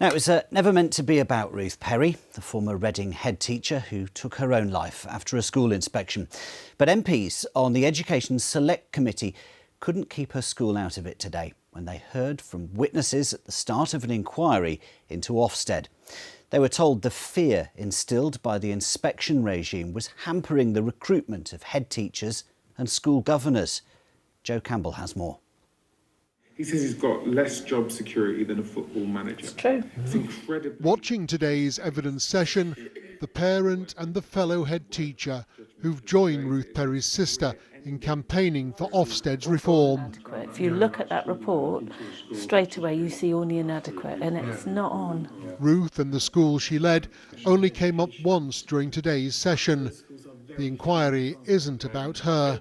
Now, it was never meant to be about Ruth Perry, the former Reading head teacher who took her own life after a school inspection. But MPs on the Education Select Committee couldn't keep her school out of it today when they heard from witnesses at the start of an inquiry into Ofsted. They were told the fear instilled by the inspection regime was hampering the recruitment of head teachers and school governors. Joe Campbell has more. He says he's got less job security than a football manager. It's true. It's incredible. Watching today's evidence session, the parent and the fellow head teacher who've joined Ruth Perry's sister in campaigning for Ofsted's reform. If you look at that report, straight away you see only inadequate, and it's not on. Ruth and the school she led only came up once during today's session. The inquiry isn't about her,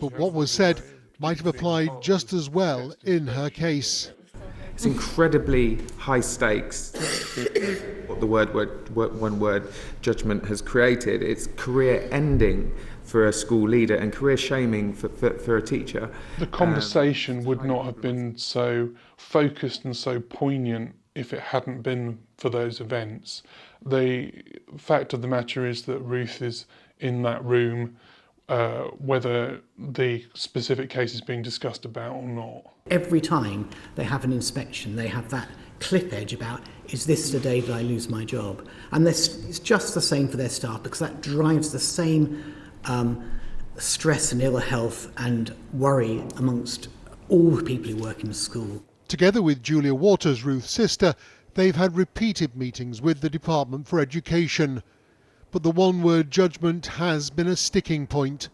but what was said might have applied just as well in her case. It's incredibly high stakes. What the one word judgment has created, it's career ending for a school leader and career shaming for a teacher. The conversation would not have been so focused and so poignant if it hadn't been for those events. The fact of the matter is that Ruth is in that room, whether the specific case is being discussed about or not. Every time they have an inspection, they have that clip edge about, is this the day that I lose my job? And it's just the same for their staff, because that drives the same stress and ill health and worry amongst all the people who work in the school. Together with Julia Waters, Ruth's sister, they've had repeated meetings with the Department for Education. But the one-word judgment has been a sticking point.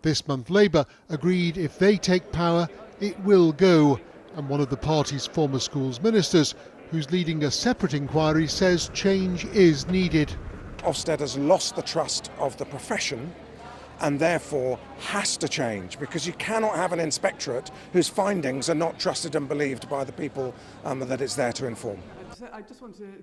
This month Labour agreed if they take power, it will go. And one of the party's former schools ministers, who's leading a separate inquiry, says change is needed. Ofsted has lost the trust of the profession and therefore has to change, because you cannot have an inspectorate whose findings are not trusted and believed by the people that it's there to inform.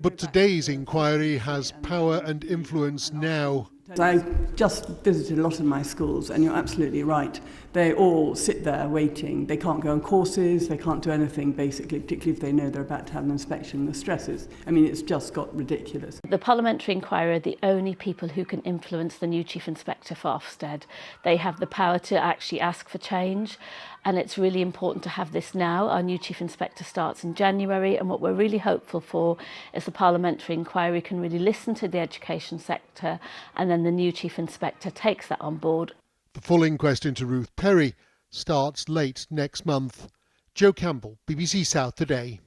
But today's inquiry has power and influence now. I just visited a lot of my schools, and you're absolutely right. They all sit there waiting. They can't go on courses, they can't do anything basically, particularly if they know they're about to have an inspection. The stresses, I mean, it's just got ridiculous. The parliamentary inquiry are the only people who can influence the new chief inspector for Ofsted. They have the power to actually ask for change, and it's really important to have this now. Our new chief inspector starts in January, and what we're really hopeful for is the parliamentary inquiry can really listen to the education sector, and then the new chief inspector takes that on board. The full inquest into Ruth Perry starts late next month. Joe Campbell, BBC South Today.